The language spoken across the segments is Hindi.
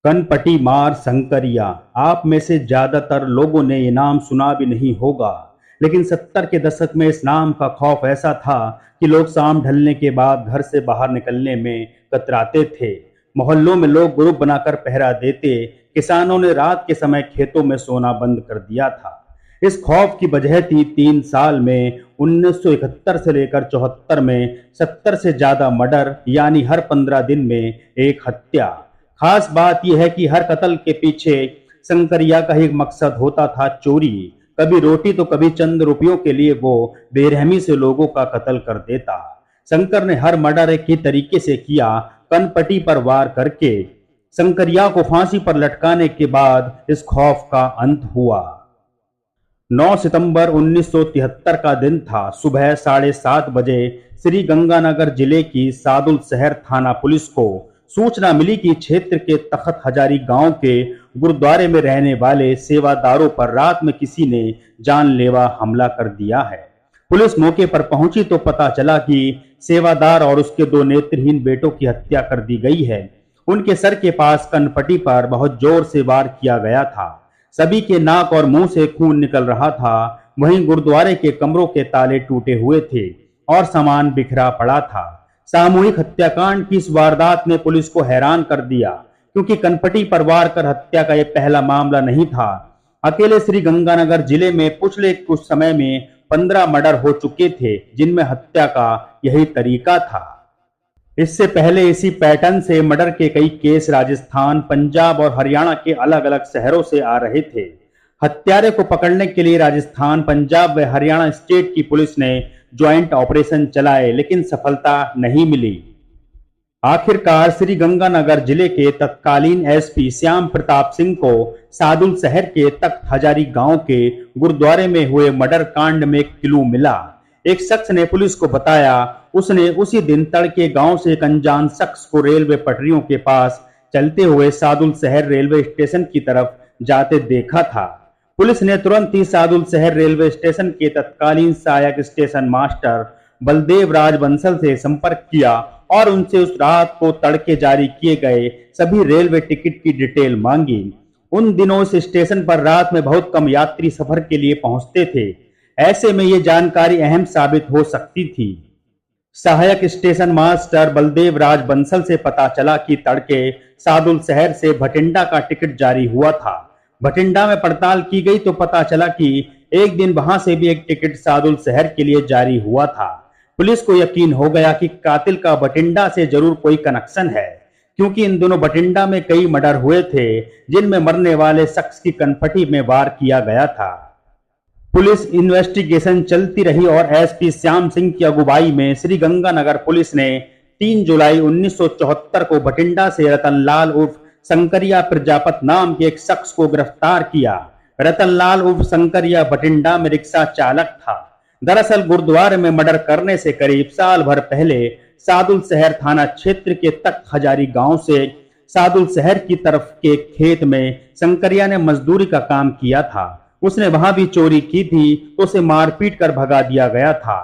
कनपटी मार शंकरिया। आप में से ज्यादातर लोगों ने ये नाम सुना भी नहीं होगा, लेकिन 70 के दशक में इस नाम का खौफ ऐसा था कि लोग शाम ढलने के बाद घर से बाहर निकलने में कतराते थे। मोहल्लों में लोग ग्रुप बनाकर पहरा देते। किसानों ने रात के समय खेतों में सोना बंद कर दिया था। इस खौफ की वजह थी 3 साल में 1971 से लेकर 74 में 70 से ज्यादा मर्डर, यानी हर 15 दिन में एक हत्या। खास बात यह है कि हर कत्ल के पीछे शंकरिया का एक मकसद होता था, चोरी। कभी रोटी तो कभी चंद रुपयों के लिए वो बेरहमी से लोगों का कत्ल कर देता। शंकर ने हर मर्डर एक ही तरीके से किया, कनपटी पर वार करके। शंकरिया को फांसी पर लटकाने के बाद इस खौफ का अंत हुआ। 9 सितंबर 1973 का दिन था। सुबह 7:30 बजे श्री गंगानगर जिले की सादुल शहर थाना पुलिस को सूचना मिली कि क्षेत्र के तख्त हजारी गांव के गुरुद्वारे में रहने वाले सेवादारों पर रात में किसी ने जानलेवा हमला कर दिया है। पुलिस मौके पर पहुंची तो पता चला कि सेवादार और उसके 2 नेत्रहीन बेटों की हत्या कर दी गई है। उनके सर के पास कनपटी पर बहुत जोर से वार किया गया था। सभी के नाक और मुंह से खून निकल रहा था। वहीं गुरुद्वारे के कमरों के ताले टूटे हुए थे और सामान बिखरा पड़ा था। सामूहिक हत्याकांड की इस वारदात ने पुलिस को हैरान कर दिया, क्योंकि कनपटी पर वार कर हत्या का यह पहला मामला नहीं था। अकेले श्री गंगानगर जिले में पिछले कुछ समय में 15 मर्डर हो चुके थे, जिनमें हत्या का यही तरीका था। इससे पहले इसी पैटर्न से मर्डर के कई केस राजस्थान, पंजाब और हरियाणा के अलग अलग शहरों से आ रहे थे। हत्यारे को पकड़ने के लिए राजस्थान, पंजाब व हरियाणा स्टेट की पुलिस ने ज्वाइंट ऑपरेशन चलाए, लेकिन सफलता नहीं मिली। आखिरकार श्री गंगानगर जिले के तत्कालीन एसपी श्याम प्रताप सिंह को सादुल शहर के तख्त हजारी गांव के गुरुद्वारे में हुए मर्डर कांड में एक क्लू मिला। एक शख्स ने पुलिस को बताया, उसने उसी दिन तड़के गांव से एक अनजान शख्स को रेलवे पटरियों के पास चलते हुए सादुल शहर रेलवे स्टेशन की तरफ जाते देखा था। पुलिस ने तुरंत ही सादुल शहर रेलवे स्टेशन के तत्कालीन सहायक स्टेशन मास्टर बलदेव राज बंसल से संपर्क किया और उनसे उस रात को तड़के जारी किए गए सभी रेलवे टिकट की डिटेल मांगी। उन दिनों इस स्टेशन पर रात में बहुत कम यात्री सफर के लिए पहुंचते थे। ऐसे में ये जानकारी अहम साबित हो सकती थी। सहायक स्टेशन मास्टर बलदेव राज बंसल से पता चला कि तड़के सादुल शहर से भटिंडा का टिकट जारी हुआ था। भटिंडा में पड़ताल की गई तो पता चला कि एक दिन वहां से भी एक टिकट सादुल शहर के लिए जारी हुआ था। पुलिस को यकीन हो गया कि कातिल का भटिंडा से जरूर कोई कनेक्शन है, क्योंकि इन दोनों भटिंडा में कई मर्डर हुए थे, जिनमें मरने वाले शख्स की कनपटी में वार किया गया था। पुलिस इन्वेस्टिगेशन चलती रही और एसपी श्याम सिंह की अगुवाई में श्री गंगानगर पुलिस ने 3 जुलाई 1974 को भटिंडा से रतनलाल उर्फ शंकरिया प्रजापत नाम के एक शख्स को गिरफ्तार किया। रतनलाल उर्फ शंकरिया भटिंडा में रिक्शा चालक था। दरअसल गुरुद्वारे में मर्डर करने से करीब साल भर पहले सादुल शहर थाना क्षेत्र के तख्त हजारी गांव से सादुल शहर की तरफ के खेत में शंकरिया ने मजदूरी का काम किया था। उसने वहां भी चोरी की थी तो उसे मारपीट कर भगा दिया गया था।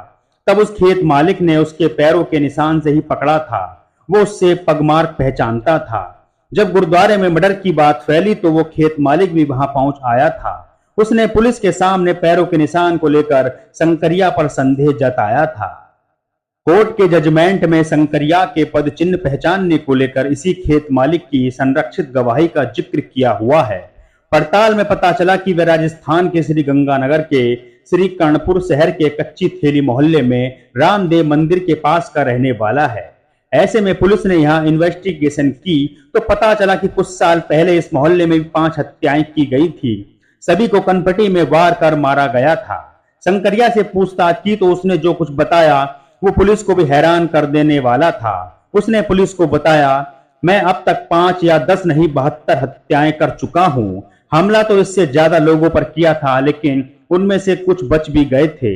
तब उस खेत मालिक ने उसके पैरों के निशान से ही पकड़ा था। वो उससे पगमार्क पहचानता था। जब गुरुद्वारे में मर्डर की बात फैली तो वो खेत मालिक भी वहां पहुंच आया था। उसने पुलिस के सामने पैरों के निशान को लेकर शंकरिया पर संदेह जताया था। कोर्ट के जजमेंट में शंकरिया के पद चिन्ह पहचानने को लेकर इसी खेत मालिक की संरक्षित गवाही का जिक्र किया हुआ है। पड़ताल में पता चला कि वह राजस्थान के श्री गंगानगर के श्री कर्णपुर शहर के कच्ची थेली मोहल्ले में रामदेव मंदिर के पास का रहने वाला है। ऐसे में पुलिस ने यहाँ इन्वेस्टिगेशन की तो पता चला कि कुछ साल पहले इस मोहल्ले में भी 5 हत्याएं की गई थी। सभी को कनपटी में वार कर मारा गया था। शंकरिया से पूछताछ की तो उसने जो कुछ बताया वो पुलिस को भी हैरान कर देने वाला था। उसने पुलिस को बताया, मैं अब तक 5 या 10 नहीं 72 हत्याएं कर चुका हूं। हमला तो इससे ज्यादा लोगों पर किया था, लेकिन उनमें से कुछ बच भी गए थे।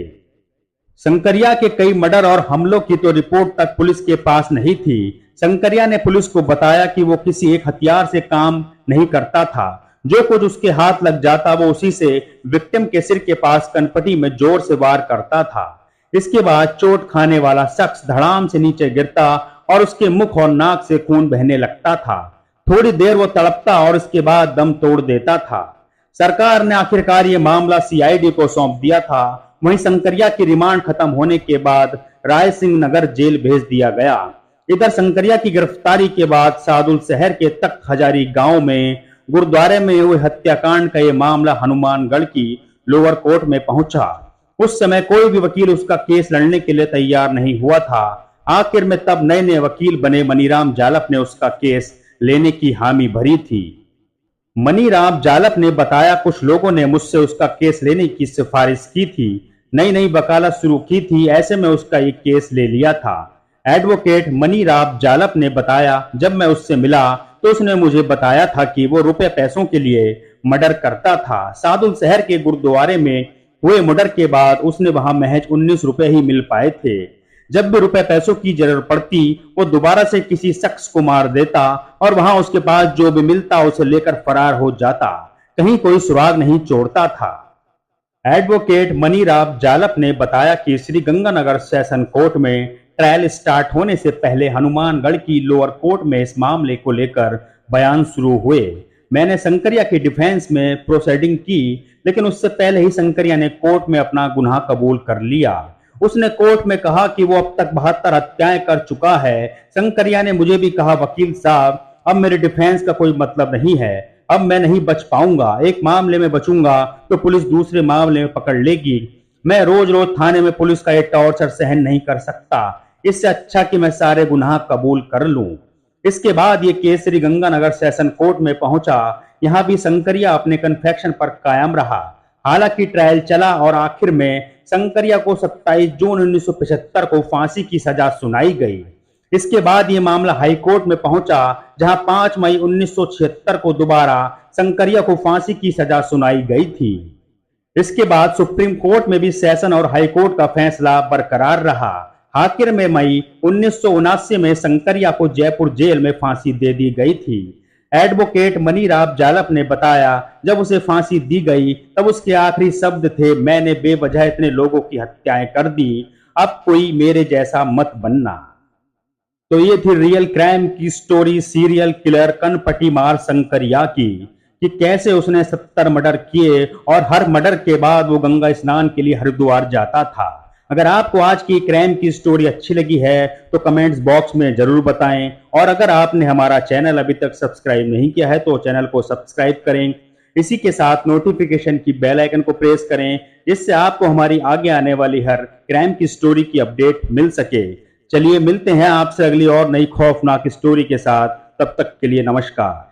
शंकरिया के कई मर्डर और हमलों की तो रिपोर्ट तक पुलिस के पास नहीं थी। शंकरिया ने पुलिस को बताया कि वो किसी एक हथियार से काम नहीं करता था। जो कुछ उसके हाथ लग जाता वो उसी से विक्टिम के सिर के पास कनपटी में जोर से वार करता था। इसके बाद चोट खाने वाला शख्स धड़ाम से नीचे गिरता और उसके मुख और नाक से खून बहने लगता था। थोड़ी देर वो तड़पता और इसके बाद दम तोड़ देता था। सरकार ने आखिरकार ये मामला सीआईडी को सौंप दिया था। वहीं शंकरिया की रिमांड खत्म होने के बाद राय सिंह नगर जेल भेज दिया गया। इधर शंकरिया की गिरफ्तारी के बाद सादुल शहर के तख्त हजारी गांव में गुरुद्वारे में हुए हत्याकांड का यह मामला हनुमानगढ़ की लोअर कोर्ट में पहुंचा। उस समय कोई भी वकील उसका केस लड़ने के लिए तैयार नहीं हुआ था। आखिर में तब नए नए वकील बने मनीराम जालप ने उसका केस लेने की हामी भरी थी। मनीराम जालप ने बताया, कुछ लोगों ने मुझसे उसका केस लेने की सिफारिश की थी। नई नई वकालत शुरू की थी, ऐसे में उसका एक केस ले लिया था। एडवोकेट मनीराम जालप ने बताया, जब मैं उससे मिला तो उसने मुझे बताया था कि वो रुपए पैसों के लिए मर्डर करता था। सादुल शहर के गुरुद्वारे में हुए मर्डर के बाद उसने वहां महज 19 रुपए ही मिल पाए थे। जब भी रुपए पैसों की जरूरत पड़ती वो दोबारा से किसी शख्स को मार देता और वहां उसके पास जो भी मिलता उसे लेकर फरार हो जाता। कहीं कोई सुराग नहीं छोड़ता था। एडवोकेट मनीराम जालप ने बताया कि श्री गंगानगर सेशन कोर्ट में ट्रायल स्टार्ट होने से पहले हनुमानगढ़ की लोअर कोर्ट में इस मामले को लेकर बयान शुरू हुए। मैंने शंकरिया की डिफेंस में प्रोसीडिंग की, लेकिन उससे पहले ही शंकरिया ने कोर्ट में अपना गुनाह कबूल कर लिया। उसने कोर्ट में कहा कि वो अब तक 72 हत्याएं कर चुका है। शंकरिया ने मुझे भी कहा, वकील साहब अब मेरे डिफेंस का कोई मतलब नहीं है, अब मैं नहीं बच पाऊंगा। एक मामले में बचूंगा तो पुलिस दूसरे मामले में पकड़ लेगी। मैं रोज रोज थाने में पुलिस का ये टॉर्चर सहन नहीं कर सकता। इससे अच्छा कि मैं सारे गुनाह कबूल कर लूं। इसके बाद ये case Shri Ganganagar session court में पहुंचा। यहां भी शंकरिया अपने कन्फेक्शन पर कायम रहा। हालांकि ट्रायल चला और आखिर में शंकरिया को 27 जून 1975 को फांसी की सजा सुनाई गई। इसके बाद ये मामला हाई कोर्ट में पहुंचा, जहां 5 मई 1976 को दोबारा शंकरिया को फांसी की सजा सुनाई गई थी। इसके बाद सुप्रीम कोर्ट में भी सेशन और हाई कोर्ट का फैसला बरकरार रहा। आखिर में मई 1979 में शंकरिया को जयपुर जेल में फांसी दे दी गई थी। एडवोकेट मनीराम जालप ने बताया, जब उसे फांसी दी गई तब उसके आखिरी शब्द थे, मैंने बेवजह इतने लोगों की हत्याएं कर दी, अब कोई मेरे जैसा मत बनना। तो ये थी रियल क्राइम की स्टोरी सीरियल किलर कनपटी मार शंकरिया की, कि कैसे उसने 70 मर्डर किए और हर मर्डर के बाद वो गंगा स्नान के लिए हरिद्वार जाता था। अगर आपको आज की क्राइम की स्टोरी अच्छी लगी है तो कमेंट्स बॉक्स में जरूर बताएं, और अगर आपने हमारा चैनल अभी तक सब्सक्राइब नहीं किया है तो चैनल को सब्सक्राइब करें। इसी के साथ नोटिफिकेशन की बेल आइकन को प्रेस करें, जिससे आपको हमारी आगे आने वाली हर क्राइम की स्टोरी की अपडेट मिल सके। चलिए मिलते हैं आपसे अगली और नई खौफनाक स्टोरी के साथ, तब तक के लिए नमस्कार।